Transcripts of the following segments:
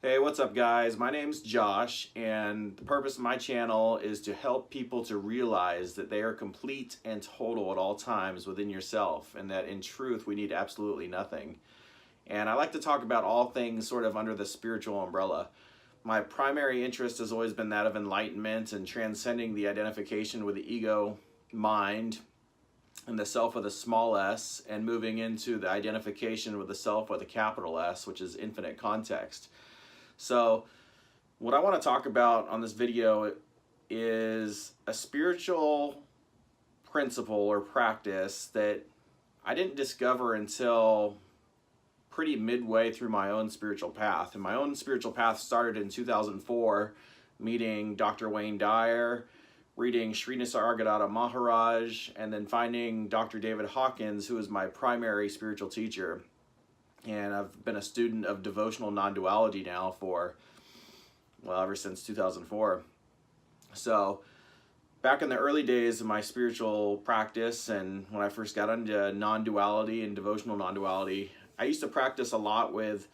Hey, what's up guys? My name's Josh, and the purpose of my channel is to help people to realize that they are complete and total at all times within yourself, and that in truth we need absolutely nothing. And I like to talk about all things sort of under the spiritual umbrella. My primary interest has always been that of enlightenment and transcending the identification with the ego mind and the self with a small s, and moving into the identification with the self with a capital S, which is infinite context. So what I want to talk about on this video is a spiritual principle or practice that I didn't discover until pretty midway through my own spiritual path. And my own spiritual path started in 2004, meeting Dr. Wayne Dyer, reading Sri Nisargadatta Maharaj, and then finding Dr. David Hawkins, who is my primary spiritual teacher. And I've been a student of devotional non-duality now for, well, ever since 2004. So back in the early days of my spiritual practice, and when I first got into non-duality and devotional non-duality, I used to practice a lot with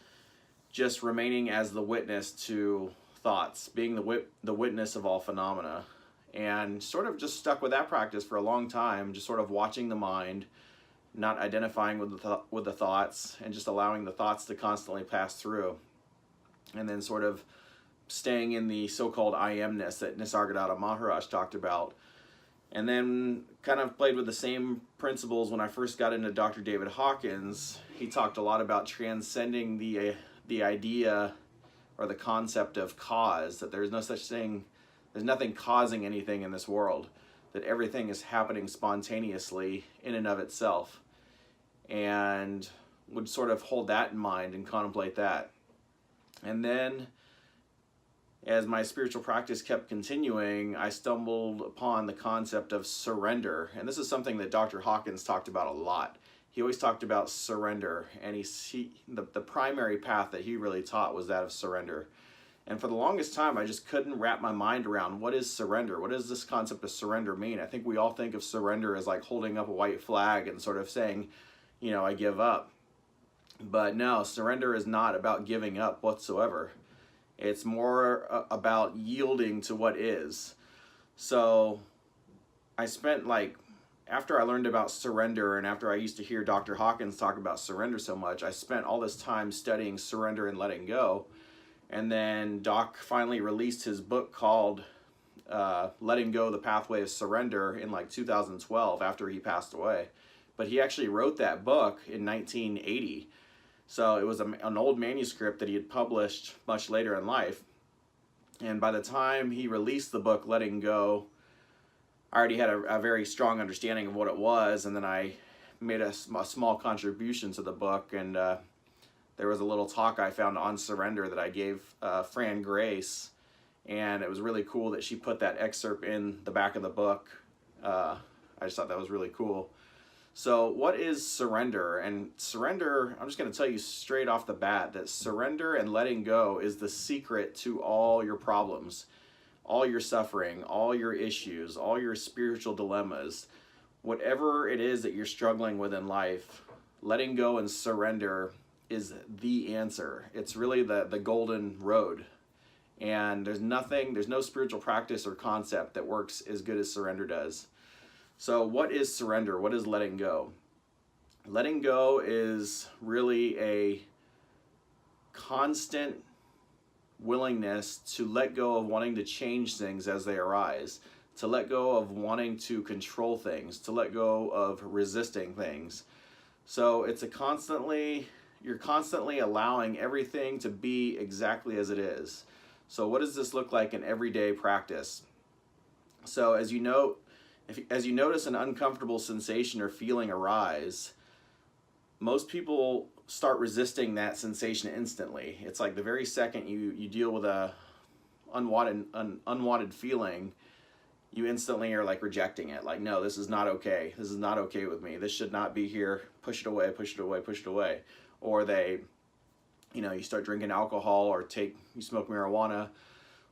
just remaining as the witness to thoughts, being the witness of all phenomena. And sort of just stuck with that practice for a long time, just sort of watching the mind, not identifying with the thoughts, and just allowing the thoughts to constantly pass through, and then sort of staying in the so-called I amness that Nisargadatta Maharaj talked about. And then kind of played with the same principles when I first got into Dr. David Hawkins. He talked a lot about transcending the idea or the concept of cause, that there's no such thing, there's nothing causing anything in this world, that everything is happening spontaneously in and of itself, and would sort of hold that in mind and contemplate that. And then as my spiritual practice kept continuing, I stumbled upon the concept of surrender. And this is something that Dr. Hawkins talked about a lot. He always talked about surrender, and the primary path that he really taught was that of surrender. And for the longest time, I just couldn't wrap my mind around, what is surrender? What does this concept of surrender mean? I think we all think of surrender as like holding up a white flag and sort of saying, you know, I give up. But no, surrender is not about giving up whatsoever. It's more about yielding to what is. So I spent after I learned about surrender, and after I used to hear Dr. Hawkins talk about surrender so much, I spent all this time studying surrender and letting go. And then Doc finally released his book called Letting Go, the Pathway of Surrender in 2012 after he passed away. But he actually wrote that book in 1980. So it was an old manuscript that he had published much later in life. And by the time he released the book, Letting Go, I already had a very strong understanding of what it was. And then I made a small contribution to the book, and there was a little talk I found on surrender that I gave Fran Grace, and it was really cool that she put that excerpt in the back of the book. I just thought that was really cool. So what is surrender? And surrender, I'm just going to tell you straight off the bat that surrender and letting go is the secret to all your problems, all your suffering, all your issues, all your spiritual dilemmas. Whatever it is that you're struggling with in life, letting go and surrender is the answer. It's really the golden road. And there's no spiritual practice or concept that works as good as surrender does. So what is surrender? What is letting go? Letting go is really a constant willingness to let go of wanting to change things as they arise, to let go of wanting to control things, to let go of resisting things. So it's you're constantly allowing everything to be exactly as it is. So what does this look like in everyday practice? So as you notice an uncomfortable sensation or feeling arise, most people start resisting that sensation instantly. It's like the very second you deal with an unwanted feeling, you instantly are rejecting it. Like, no, this is not okay. This is not okay with me. This should not be here. Push it away, push it away, push it away. Or you start drinking alcohol, or you smoke marijuana,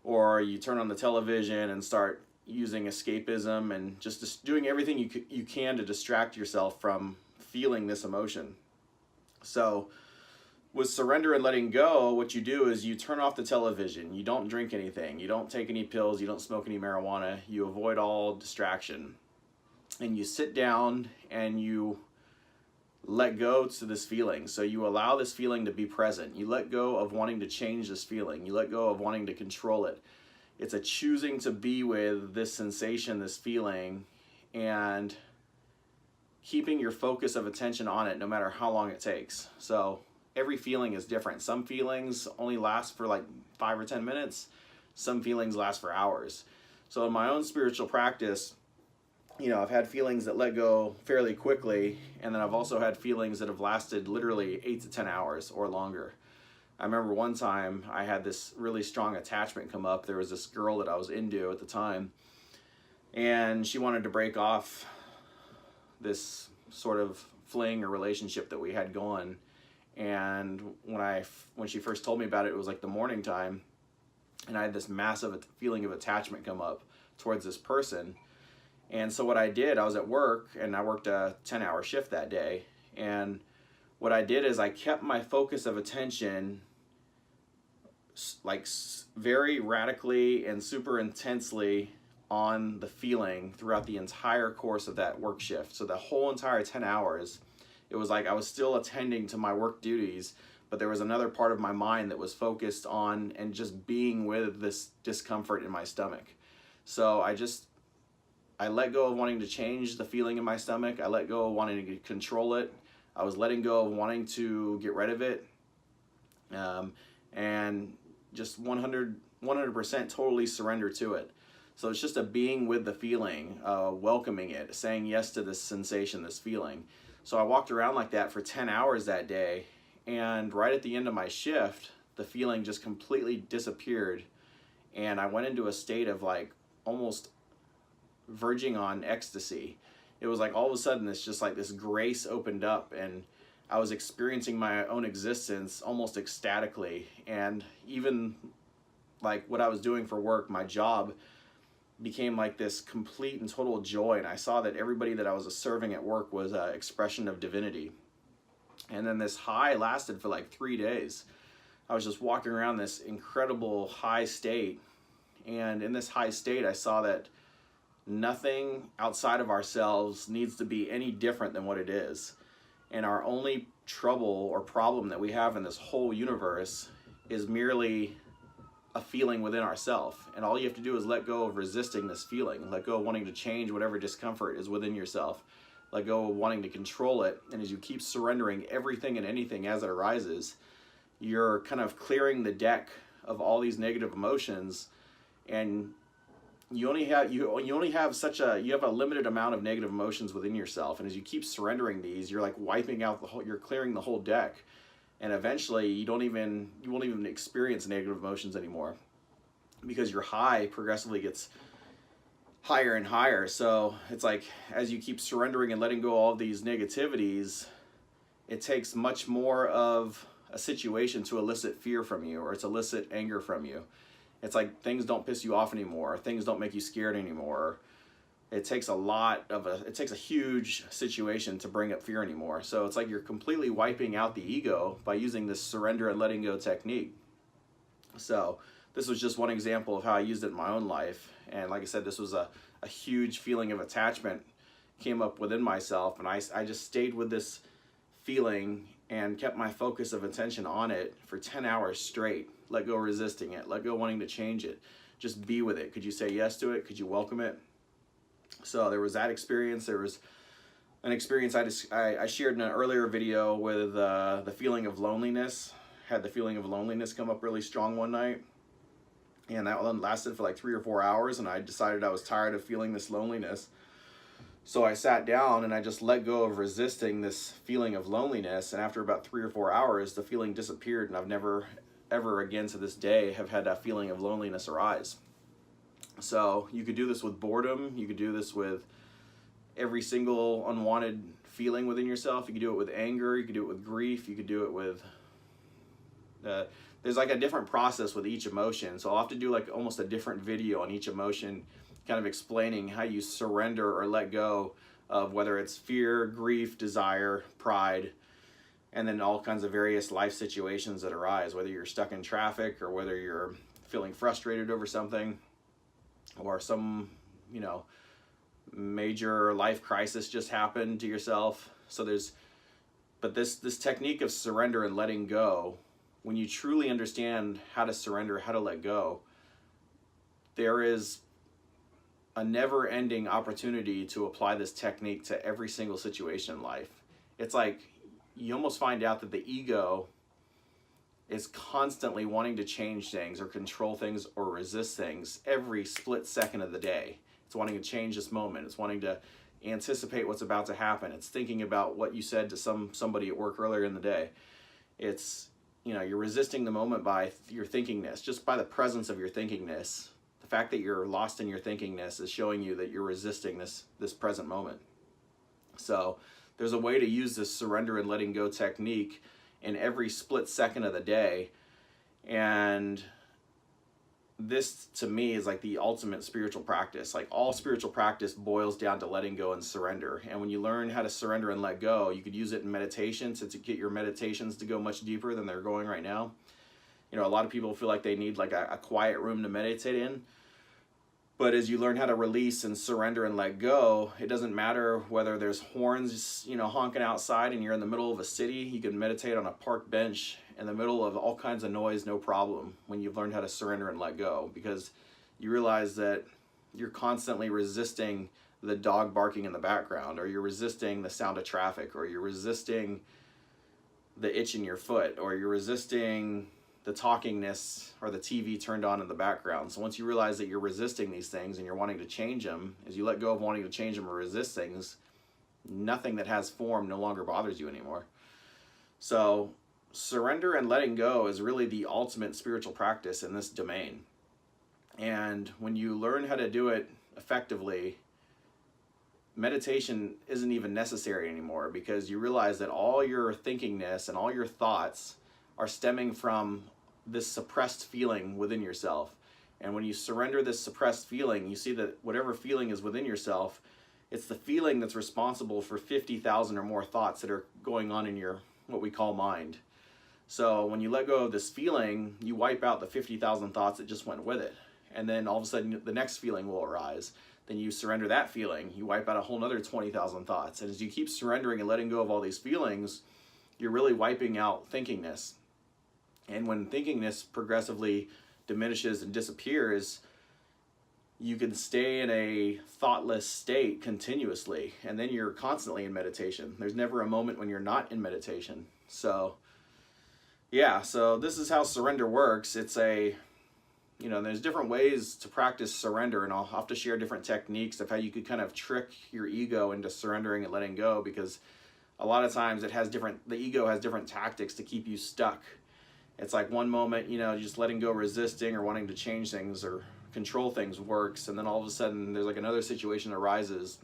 or you turn on the television and start using escapism and just doing everything you can to distract yourself from feeling this emotion. So with surrender and letting go, what you do is you turn off the television. You don't drink anything. You don't take any pills. You don't smoke any marijuana. You avoid all distraction. And you sit down and you let go to this feeling. So you allow this feeling to be present. You let go of wanting to change this feeling. You let go of wanting to control it. It's a choosing to be with this sensation, this feeling, and keeping your focus of attention on it no matter how long it takes. So every feeling is different. Some feelings only last for like 5 or 10 minutes. Some feelings last for hours. So in my own spiritual practice, you know, I've had feelings that let go fairly quickly, and then I've also had feelings that have lasted literally 8 to 10 hours or longer. I remember one time I had this really strong attachment come up. There was this girl that I was into at the time, and she wanted to break off this sort of fling or relationship that we had going. And when she first told me about it, it was like the morning time, and I had this massive feeling of attachment come up towards this person. And so what I did, I was at work, and I worked a 10-hour shift that day, and what I did is I kept my focus of attention like very radically and super intensely on the feeling throughout the entire course of that work shift. So the whole entire 10 hours, it was like I was still attending to my work duties, but there was another part of my mind that was focused on and just being with this discomfort in my stomach. So I let go of wanting to change the feeling in my stomach. I let go of wanting to control it. I was letting go of wanting to get rid of it. And just 100% totally surrender to it. So it's just a being with the feeling, welcoming it, saying yes to this sensation, this feeling. So I walked around like that for 10 hours that day, and right at the end of my shift, the feeling just completely disappeared, and I went into a state of like almost verging on ecstasy. It was like all of a sudden it's just like this grace opened up, and I was experiencing my own existence almost ecstatically. And even like what I was doing for work, my job became like this complete and total joy, and I saw that everybody that I was serving at work was an expression of divinity. And then this high lasted for like 3 days. I was just walking around this incredible high state, and in this high state I saw that nothing outside of ourselves needs to be any different than what it is. And our only trouble or problem that we have in this whole universe is merely a feeling within ourselves. And all you have to do is let go of resisting this feeling. Let go of wanting to change whatever discomfort is within yourself. Let go of wanting to control it. And as you keep surrendering everything and anything as it arises, you're kind of clearing the deck of all these negative emotions, and you only have a limited amount of negative emotions within yourself. And as you keep surrendering these, you're like wiping out you're clearing the whole deck, and eventually you won't even experience negative emotions anymore, because your high progressively gets higher and higher. So it's like as you keep surrendering and letting go of all these negativities, it takes much more of a situation to elicit fear from you, or to elicit anger from you. It's like things don't piss you off anymore. Things don't make you scared anymore. It takes a huge situation to bring up fear anymore. So it's like you're completely wiping out the ego by using this surrender and letting go technique. So this was just one example of how I used it in my own life. And like I said, this was a huge feeling of attachment came up within myself. And I just stayed with this feeling and kept my focus of attention on it for 10 hours straight. Let go resisting it. Let go wanting to change it. Just be with it. Could you say yes to it? Could you welcome it? So there was that experience. There was an experience I shared in an earlier video with the feeling of loneliness. Had the feeling of loneliness come up really strong one night. And that one lasted for like 3 or 4 hours, and I decided I was tired of feeling this loneliness. So I sat down and I just let go of resisting this feeling of loneliness, and after about 3 or 4 hours, the feeling disappeared, and I've never ever again to this day have had that feeling of loneliness arise. So you could do this with boredom. You could do this with every single unwanted feeling within yourself. You could do it with anger. You could do it with grief. You could do it with there's like a different process with each emotion. So I'll have to do like almost a different video on each emotion, kind of explaining how you surrender or let go of whether it's fear, grief, desire, pride, and then all kinds of various life situations that arise, whether you're stuck in traffic or whether you're feeling frustrated over something or some, you know, major life crisis just happened to yourself. So but this technique of surrender and letting go, when you truly understand how to surrender, how to let go, there is a never-ending opportunity to apply this technique to every single situation in life. It's like you almost find out that the ego is constantly wanting to change things or control things or resist things every split second of the day. It's wanting to change this moment. It's wanting to anticipate what's about to happen. It's thinking about what you said to somebody at work earlier in the day. It's, you know, you're resisting the moment by your thinkingness, just by the presence of your thinkingness. The fact that you're lost in your thinkingness is showing you that you're resisting this present moment. So there's a way to use this surrender and letting go technique in every split second of the day. And this, to me, is like the ultimate spiritual practice. Like all spiritual practice boils down to letting go and surrender. And when you learn how to surrender and let go, you could use it in meditation to get your meditations to go much deeper than they're going right now. You know, a lot of people feel like they need like a quiet room to meditate in. But as you learn how to release and surrender and let go, it doesn't matter whether there's horns, you know, honking outside and you're in the middle of a city. You can meditate on a park bench in the middle of all kinds of noise, no problem, when you've learned how to surrender and let go, because you realize that you're constantly resisting the dog barking in the background, or you're resisting the sound of traffic, or you're resisting the itch in your foot, or you're resisting the talkingness or the TV turned on in the background. So once you realize that you're resisting these things and you're wanting to change them, as you let go of wanting to change them or resist things, nothing that has form no longer bothers you anymore. So surrender and letting go is really the ultimate spiritual practice in this domain. And when you learn how to do it effectively, meditation isn't even necessary anymore, because you realize that all your thinkingness and all your thoughts are stemming from this suppressed feeling within yourself. And when you surrender this suppressed feeling, you see that whatever feeling is within yourself, it's the feeling that's responsible for 50,000 or more thoughts that are going on in your, what we call, mind. So when you let go of this feeling, you wipe out the 50,000 thoughts that just went with it. And then all of a sudden the next feeling will arise. Then you surrender that feeling, you wipe out a whole nother 20,000 thoughts. And as you keep surrendering and letting go of all these feelings, you're really wiping out thinkingness. And when thinkingness progressively diminishes and disappears, you can stay in a thoughtless state continuously, and then you're constantly in meditation. There's never a moment when you're not in meditation. So yeah, so this is how surrender works. It's a, you know, there's different ways to practice surrender, and I'll have to share different techniques of how you could kind of trick your ego into surrendering and letting go, because a lot of times the ego has different tactics to keep you stuck. It's like one moment, you know, just letting go, resisting or wanting to change things or control things works, and then all of a sudden there's like another situation arises,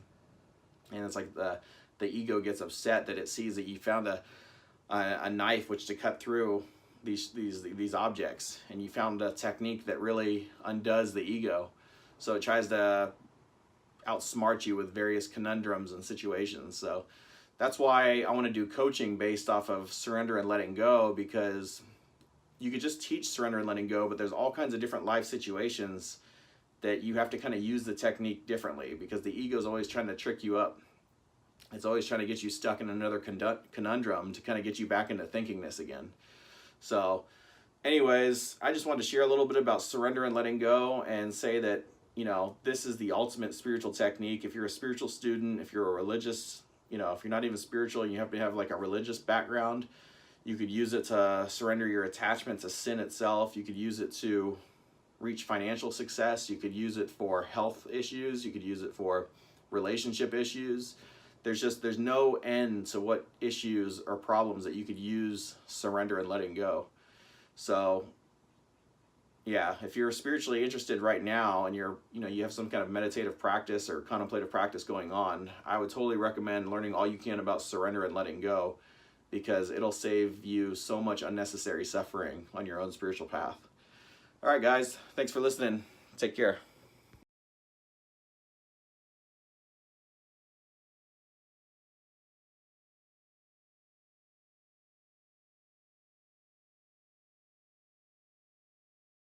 and it's like the ego gets upset that it sees that you found a knife which to cut through these objects, and you found a technique that really undoes the ego. So it tries to outsmart you with various conundrums and situations. So that's why I want to do coaching based off of surrender and letting go, because you could just teach surrender and letting go, but there's all kinds of different life situations that you have to kind of use the technique differently, because the ego is always trying to trick you up. It's always trying to get you stuck in another conundrum to kind of get you back into thinkingness again. So anyways, I just wanted to share a little bit about surrender and letting go, and say that, you know, this is the ultimate spiritual technique. If you're a spiritual student, if you're a religious, you know, if you're not even spiritual and you have to have like a religious background, you could use it to surrender your attachment to sin itself. You could use it to reach financial success. You could use it for health issues. You could use it for relationship issues. There's no end to what issues or problems that you could use surrender and letting go. So yeah, if you're spiritually interested right now and you have some kind of meditative practice or contemplative practice going on, I would totally recommend learning all you can about surrender and letting go, because it'll save you so much unnecessary suffering on your own spiritual path. All right, guys, thanks for listening. Take care.